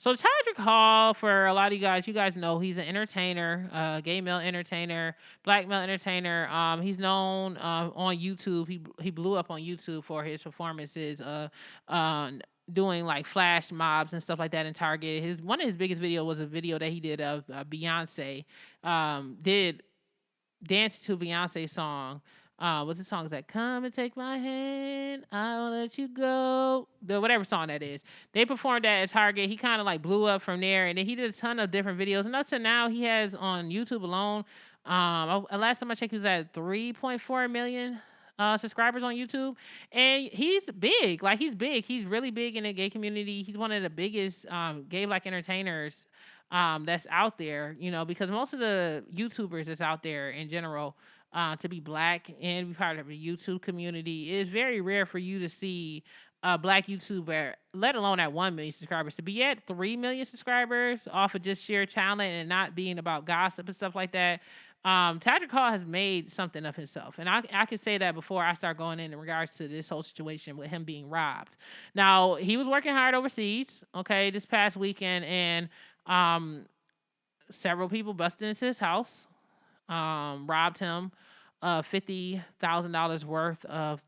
So Todrick Hall, for a lot of you guys know he's an entertainer, gay male entertainer, black male entertainer. He's known on YouTube. He blew up on YouTube for his performances, uh, doing like flash mobs and stuff like that in Target. His one of his biggest video was a video that he did of Beyonce. Did dance to Beyonce's song. What's the song? Is that "Come and Take My Hand, I'll Let You Go"? The whatever song that is. They performed that at Target. He kind of like blew up from there, and then he did a ton of different videos. And up to now, he has on YouTube alone. Last time I checked, he was at 3.4 million subscribers on YouTube, and he's big. Like he's big. He's really big in the gay community. He's one of the biggest gay black entertainers that's out there. You know, because most of the YouTubers that's out there in general. To be black and be part of the YouTube community, it's very rare for you to see a black YouTuber, let alone at 1 million subscribers, to be at 3 million subscribers off of just sheer talent and not being about gossip and stuff like that. Todrick Hall has made something of himself. And I can say that before I start going in regards to this whole situation with him being robbed. Now, he was working hard overseas, okay, this past weekend, and several people busted into his house, robbed him $50,000 worth of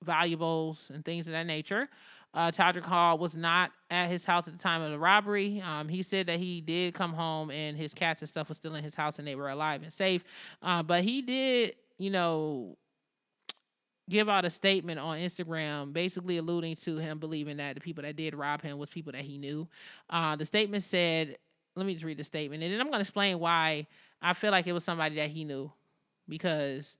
valuables and things of that nature. Todrick Hall was not at his house at the time of the robbery. He said that he did come home and his cats and stuff was still in his house and they were alive and safe. But he did, give out a statement on Instagram basically alluding to him believing that the people that did rob him was people that he knew. The statement said, let me just read the statement, and then I'm going to explain why I feel like it was somebody that he knew, because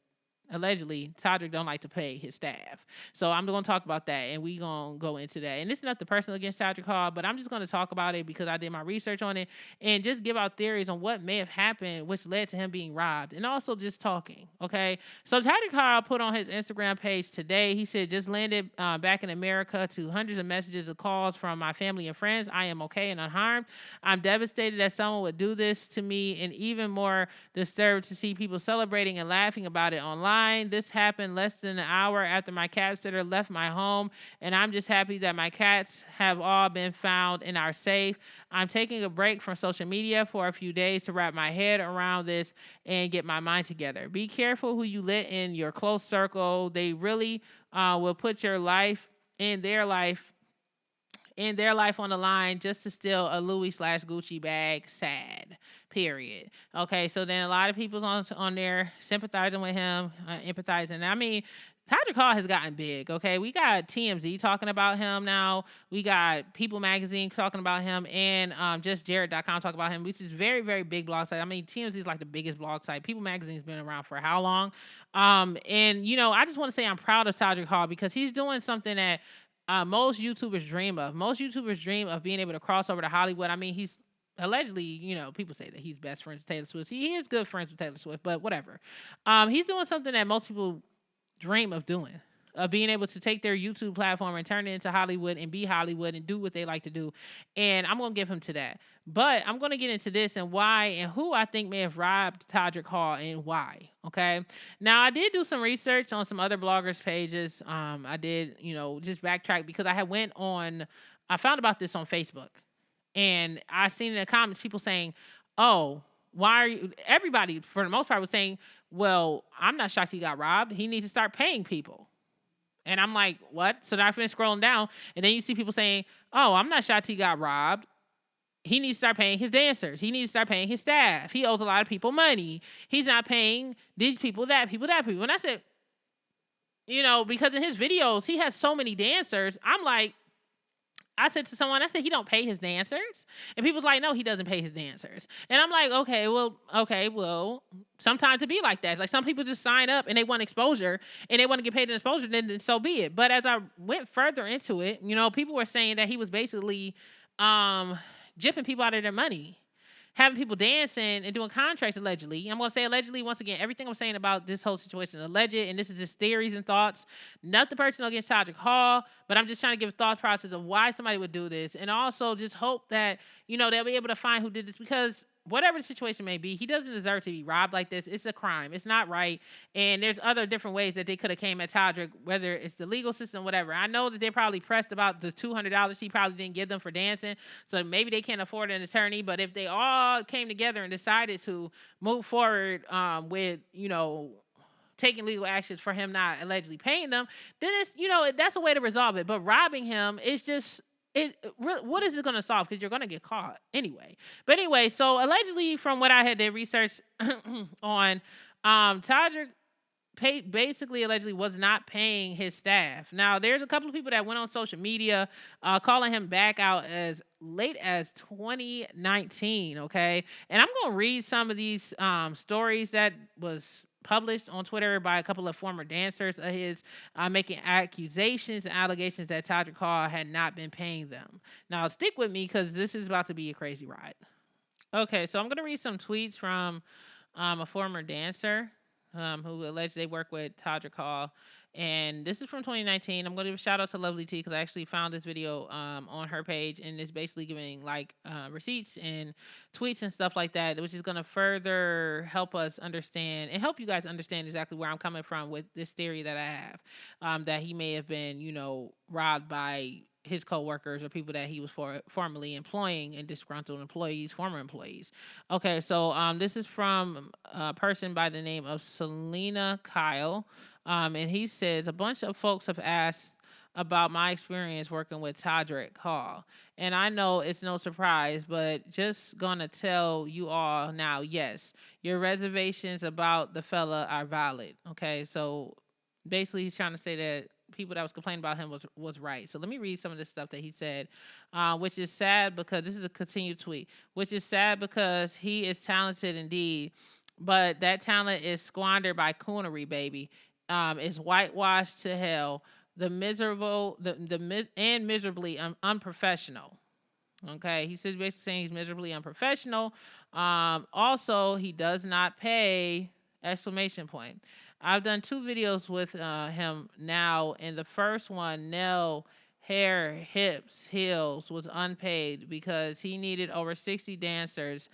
allegedly Todrick don't like to pay his staff. So I'm going to talk about that, and we going to go into that. And this is nothing personal against Todrick Hall, but I'm just going to talk about it because I did my research on it and just give out theories on what may have happened which led to him being robbed, and also just talking, okay? So Todrick Hall put on his Instagram page today, he said, just landed back in America to hundreds of messages and calls from my family and friends. I am okay and unharmed. I'm devastated that someone would do this to me, and even more disturbed to see people celebrating and laughing about it online. This happened less than an hour after my cat sitter left my home, and I'm just happy that my cats have all been found and are safe. I'm taking a break from social media for a few days to wrap my head around this and get my mind together. Be careful who you let in your close circle. They really will put your life in their life on the line just to steal a Louis/Gucci bag. Sad. Period. Okay, so then a lot of people's on there sympathizing with him, empathizing. I mean, Todrick Hall has gotten big, okay? We got TMZ talking about him now. We got People Magazine talking about him, and just Jared.com talking about him, which is very, very big blog site. I mean, TMZ is like the biggest blog site. People Magazine's been around for how long? And, I just want to say I'm proud of Todrick Hall because he's doing something that most YouTubers dream of. Most YouTubers dream of being able to cross over to Hollywood. I mean, he's allegedly, people say that he's best friends with Taylor Swift. He is good friends with Taylor Swift, but whatever. He's doing something that most people dream of doing, of being able to take their YouTube platform and turn it into Hollywood and be Hollywood and do what they like to do. And I'm going to give him to that. But I'm going to get into this and why and who I think may have robbed Todrick Hall and why. Okay. Now, I did do some research on some other bloggers' pages. I did, just backtrack because I found about this on Facebook. And I seen in the comments people saying, oh, why are you, everybody for the most part was saying, well, I'm not shocked he got robbed. He needs to start paying people. And I'm like, what? So then I finished scrolling down, and then you see people saying, oh, I'm not shocked he got robbed. He needs to start paying his dancers. He needs to start paying his staff. He owes a lot of people money. He's not paying these people, that people, that people. And I said, because in his videos, he has so many dancers. I said to someone, he don't pay his dancers. And people was like, no, he doesn't pay his dancers. And I'm like, okay, well, sometimes it be like that. Like some people just sign up and they want exposure and they want to get paid in exposure, then so be it. But as I went further into it, people were saying that he was basically gypping people out of their money, having people dancing and doing contracts allegedly. I'm going to say allegedly once again. Everything I'm saying about this whole situation is alleged, and this is just theories and thoughts. Nothing personal against Todrick Hall, but I'm just trying to give a thought process of why somebody would do this, and also just hope that, they'll be able to find who did this, because whatever the situation may be, he doesn't deserve to be robbed like this. It's a crime. It's not right. And there's other different ways that they could have came at Todrick, whether it's the legal system, whatever. I know that they're probably pressed about the $200 he probably didn't give them for dancing, so maybe they can't afford an attorney. But if they all came together and decided to move forward with, taking legal actions for him not allegedly paying them, then it's, that's a way to resolve it. But robbing him is just, what is it going to solve? Because you're going to get caught anyway. But anyway, so allegedly, from what I had did research on, Todrick basically allegedly was not paying his staff. Now, there's a couple of people that went on social media calling him back out as late as 2019, okay? And I'm going to read some of these stories that was published on Twitter by a couple of former dancers of his, making accusations and allegations that Todrick Hall had not been paying them. Now, stick with me because this is about to be a crazy ride. Okay, so I'm going to read some tweets from a former dancer who alleged they work with Todrick Hall. And this is from 2019. I'm going to give a shout out to Lovely T because I actually found this video on her page, and it's basically giving like receipts and tweets and stuff like that, which is going to further help us understand and help you guys understand exactly where I'm coming from with this theory that I have, that he may have been, robbed by his coworkers or people that he was formerly employing and disgruntled employees, former employees. Okay, so this is from a person by the name of Selena Kyle. And he says, a bunch of folks have asked about my experience working with Todrick Hall. And I know it's no surprise, but just gonna tell you all now, yes, your reservations about the fella are valid. Okay, so basically he's trying to say that people that was complaining about him was right. So let me read some of this stuff that he said, which is sad because this is a continued tweet, which is sad because he is talented indeed, but that talent is squandered by coonery, baby. Is whitewashed to hell. Miserably unprofessional. Okay, he says basically saying he's miserably unprofessional. Also, he does not pay! Exclamation point. I've done 2 videos with him now, and the first one, nail, hair, hips, heels, was unpaid because he needed over 60 dancers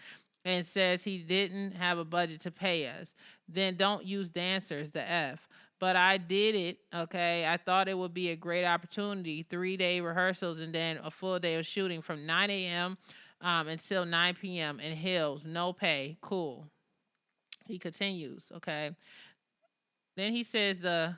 and says he didn't have a budget to pay us. Then don't use dancers, the F. But I did it, okay? I thought it would be a great opportunity. 3-day rehearsals and then a full day of shooting from 9 a.m. Until 9 p.m. in Hills. No pay. Cool. He continues, okay? Then he says the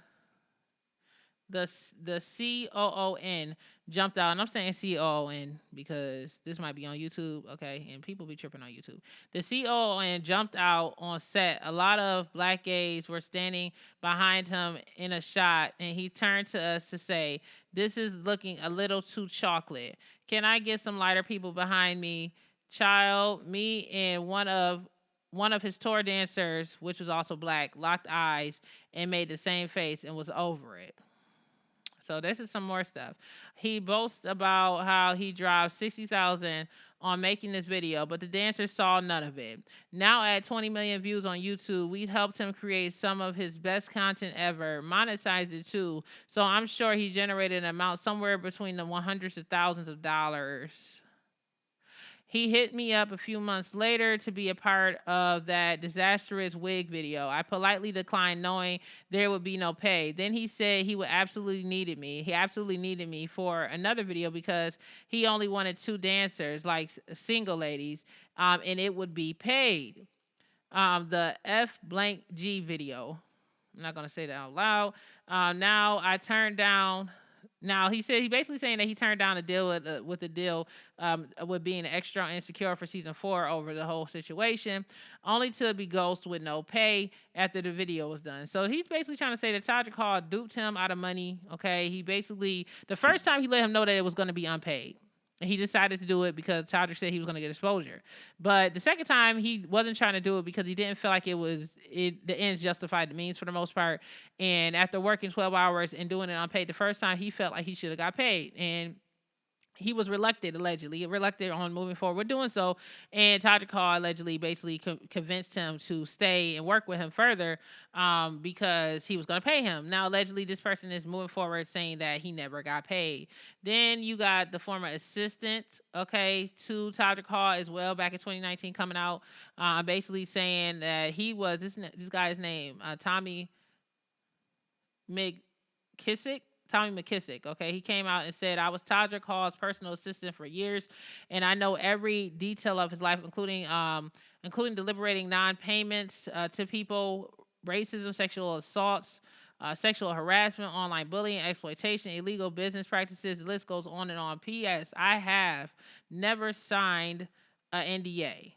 COON jumped out, and I'm saying COON because this might be on YouTube, okay, and people be tripping on YouTube. The COON jumped out on set. A lot of black gays were standing behind him in a shot, and he turned to us to say, "This is looking a little too chocolate. Can I get some lighter people behind me?" Child, me and one of his tour dancers, which was also black, locked eyes and made the same face and was over it. So this is some more stuff. He boasts about how he drives $60,000 on making this video, but the dancers saw none of it. Now at 20 million views on YouTube, we helped him create some of his best content ever, monetized it too. So I'm sure he generated an amount somewhere between the hundreds of thousands of dollars. He hit me up a few months later to be a part of that disastrous wig video. I politely declined, knowing there would be no pay. Then he said he absolutely needed me for another video because he only wanted 2 dancers, like single ladies, and it would be paid. The F blank G video. I'm not going to say that out loud. Now I turned down... Now, he basically saying that he turned down a deal with being extra insecure for season 4 over the whole situation, only to be ghosted with no pay after the video was done. So he's basically trying to say that Todrick Hall duped him out of money, okay? He basically, the first time he let him know that it was going to be unpaid. And he decided to do it because Todrick said he was going to get exposure. But the second time, he wasn't trying to do it because he didn't feel like the ends justified the means for the most part. And after working 12 hours and doing it unpaid the first time, he felt like he should have got paid. And he was reluctant on moving forward with doing so, and Todrick Hall allegedly basically convinced him to stay and work with him further, because he was going to pay him. Now allegedly this person is moving forward saying that he never got paid. Then you got the former assistant, okay, to Todrick Hall as well back in 2019 coming out, basically saying that he was this guy's name, Tommy McKissick, okay? He came out and said, I was Todrick Hall's personal assistant for years, and I know every detail of his life, including deliberating non-payments to people, racism, sexual assaults, sexual harassment, online bullying, exploitation, illegal business practices. The list goes on and on. P.S. I have never signed an NDA.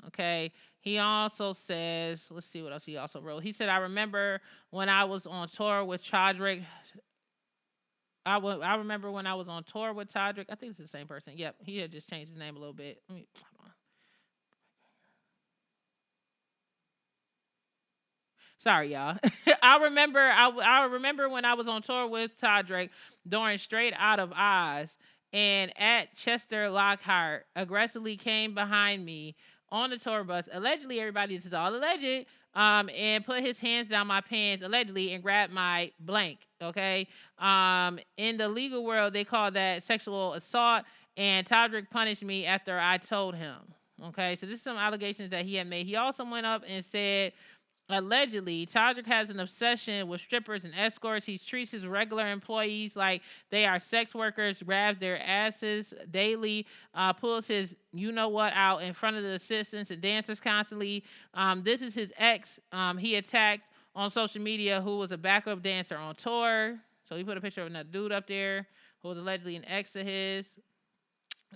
Okay. He also says, let's see what else he also wrote. He said, I remember when I was on tour with Todrick. I remember when I was on tour with Todrick. I think it's the same person. Yep. He had just changed his name a little bit. Hold on. Sorry, y'all. I remember when I was on tour with Todrick during Straight Out of Oz, and at Chester Lockhart aggressively came behind me on the tour bus. Allegedly, everybody, this is all alleged, and put his hands down my pants, allegedly, and grabbed my blank, okay? In the legal world, they call that sexual assault, and Todrick punished me after I told him, okay? So this is some allegations that he had made. He also went up and said, allegedly, Todrick has an obsession with strippers and escorts. He treats his regular employees like they are sex workers, grabs their asses daily, pulls his you-know-what out in front of the assistants and dancers constantly. This is his ex he attacked on social media, who was a backup dancer on tour. So he put a picture of another dude up there who was allegedly an ex of his.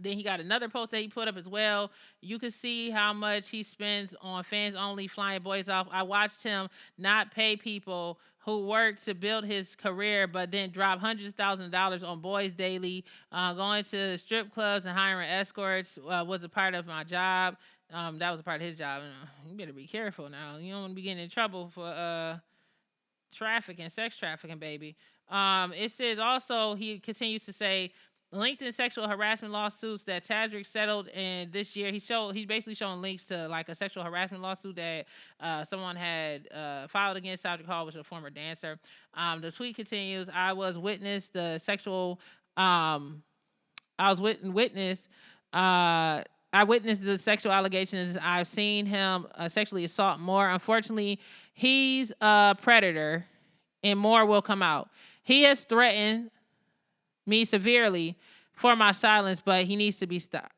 Then he got another post that he put up as well. You can see how much he spends on fans only, flying boys off. I watched him not pay people who work to build his career, but then drop hundreds of thousands of dollars on boys daily. Going to strip clubs and hiring escorts was a part of my job. That was a part of his job. You better be careful now. You don't want to be getting in trouble for trafficking, sex trafficking, baby. It says also, he continues to say, linked in sexual harassment lawsuits that Todrick settled in this year. He's basically showing links to like a sexual harassment lawsuit that someone had filed against Todrick Hall, which is a former dancer. The tweet continues, I witnessed the sexual allegations. I've seen him sexually assault more. Unfortunately, he's a predator and more will come out. He has threatened me severely for my silence, but he needs to be stopped.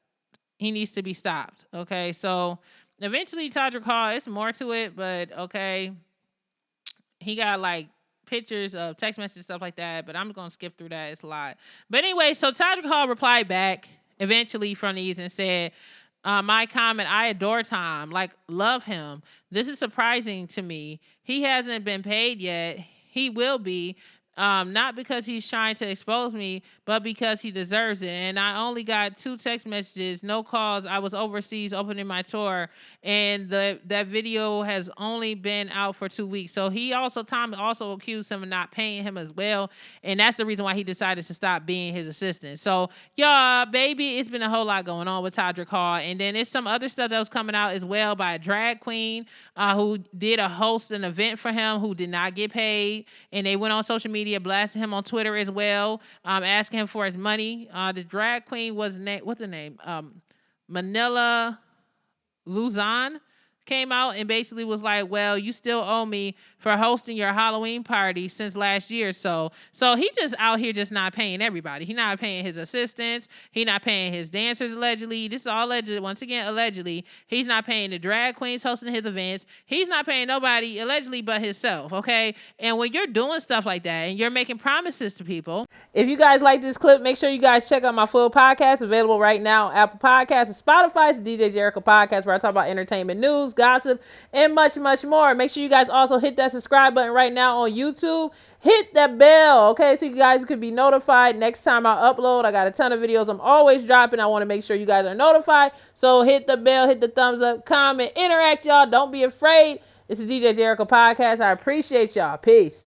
Okay, so eventually Todrick Hall, it's more to it, but okay, he got like pictures of text messages, stuff like that, but I'm gonna skip through that. It's a lot. But anyway, so Todrick Hall replied back eventually from these and said, my comment, I adore Tom, like love him. This is surprising to me. He hasn't been paid yet. He will be. Not because he's trying to expose me, but because he deserves it. And I only got 2 text messages, no calls. I was overseas opening my tour, and that video has only been out for 2 weeks. So Tom also accused him of not paying him as well, and that's the reason why he decided to stop being his assistant. So, y'all, baby, it's been a whole lot going on with Todrick Hall, and then there's some other stuff that was coming out as well by a drag queen who did host an event for him who did not get paid, and they went on social media blasting him on Twitter as well, asking him for his money. The drag queen was what's her name? Manila Luzon came out and basically was like, well, you still owe me for hosting your Halloween party since last year. So he just out here just not paying everybody. He not paying his assistants. He not paying his dancers, allegedly. This is all allegedly. Once again, allegedly. He's not paying the drag queens hosting his events. He's not paying nobody, allegedly, but himself, okay? And when you're doing stuff like that and you're making promises to people. If you guys like this clip, make sure you guys check out my full podcast, available right now on Apple Podcasts and Spotify. It's the DJ Jericho Podcast, where I talk about entertainment news, gossip, and much, much more. Make sure you guys also hit that subscribe button right now on YouTube. Hit that bell, okay, so you guys could be notified next time I upload. I got a ton of videos I'm always dropping. I want to make sure you guys are notified. So hit the bell, hit the thumbs up, comment, interact, y'all. Don't be afraid. It's the DJ Jericho Podcast. I appreciate y'all. Peace.